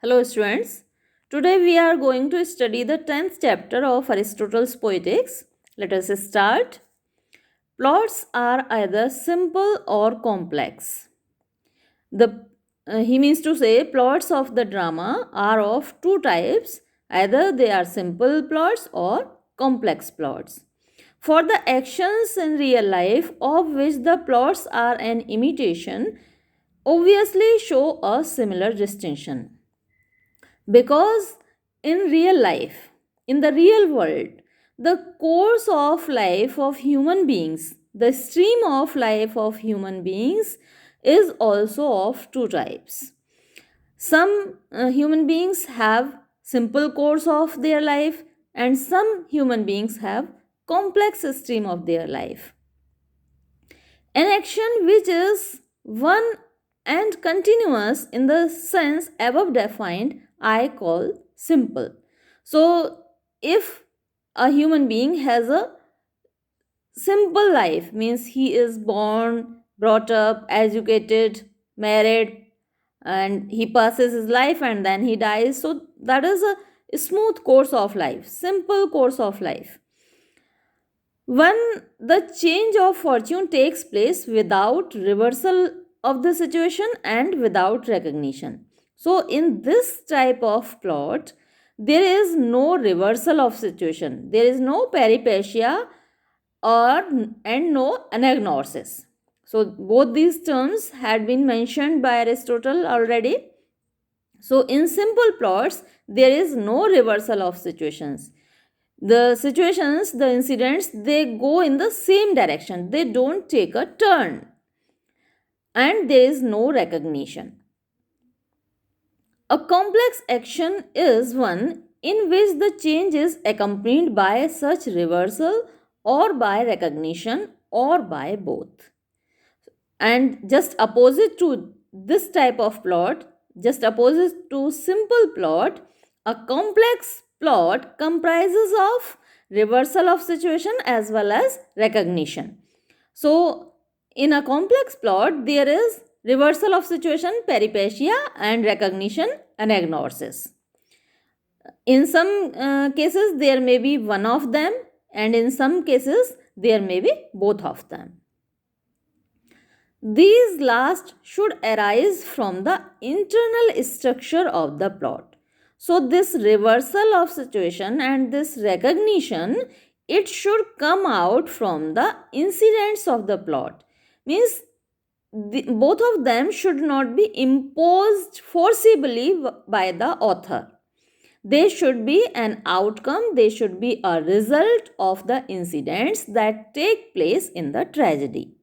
Hello, students. Today we are going to study the 10th chapter of Aristotle's Poetics. Let us start. Plots are either simple or complex. He means to say plots of the drama are of two types, either they are simple plots or complex plots. For the actions in real life of which the plots are an imitation, obviously show a similar distinction. Because in real life, in the real world, the course of life of human beings, the stream of life of human beings is also of two types. Some human beings have simple course of their life, and some human beings have complex stream of their life. An action which is one and continuous in the sense above defined, I call simple. So, if a human being has a simple life, means he is born, brought up, educated, married, and he passes his life and then he dies. So, that is a smooth course of life, simple course of life. When the change of fortune takes place without reversal of the situation and without recognition. So, in this type of plot, there is no reversal of situation. There is no peripecia or and no anagnosis. So, both these terms had been mentioned by Aristotle already. So, in simple plots, there is no reversal of situations. The situations, the incidents, they go in the same direction, they don't take a turn, and there is no recognition. A complex action is one in which the change is accompanied by such reversal or by recognition or by both. And just opposite to this type of plot, just opposite to simple plot, a complex plot comprises of reversal of situation as well as recognition. So in a complex plot, there is reversal of situation, peripecia, and recognition, anagnosis. In some cases there may be one of them, and in some cases there may be both of them. These last should arise from the internal structure of the plot. So, this reversal of situation and this recognition, it should come out from the incidents of the plot. Means both of them should not be imposed forcibly by the author. They should be an outcome, they should be a result of the incidents that take place in the tragedy.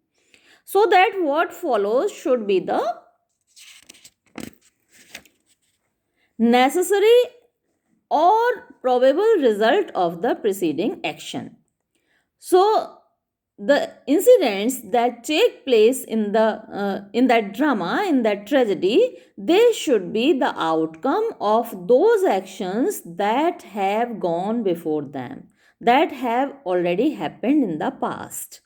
So that what follows should be the necessary or probable result of the preceding action. So the incidents that take place in that drama, in that tragedy, they should be the outcome of those actions that have gone before them, that have already happened in the past.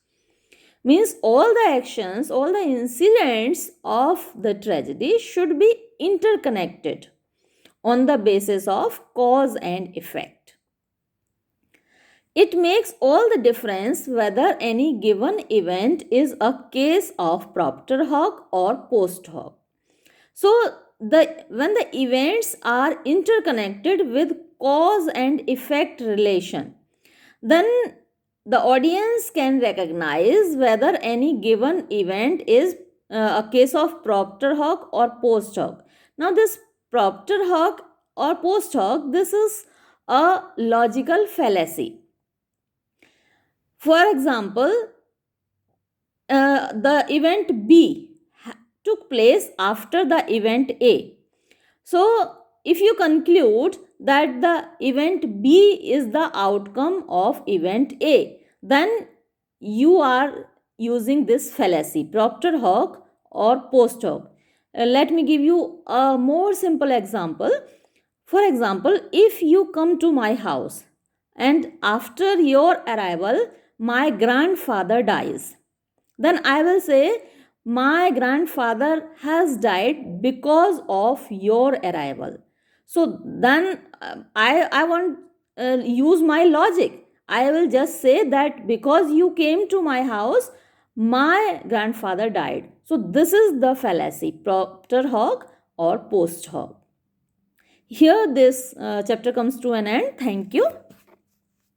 Means all the actions, all the incidents of the tragedy should be interconnected on the basis of cause and effect. It makes all the difference whether any given event is a case of propter hoc or post hoc. So when the events are interconnected with cause and effect relation, then the audience can recognize whether any given event is a case of propter hoc or post hoc. Now, this propter hoc or post hoc, this is a logical fallacy. For example, the event B took place after the event A. So, if you conclude that the event B is the outcome of event A, then you are using this fallacy, propter hoc or post hoc. Let me give you a more simple example. For example, if you come to my house and after your arrival, my grandfather dies, then I will say, my grandfather has died because of your arrival. So then I won't use my logic. I will just say that because you came to my house, my grandfather died. So this is the fallacy, propter hoc or post hoc. Here this chapter comes to an end. Thank you.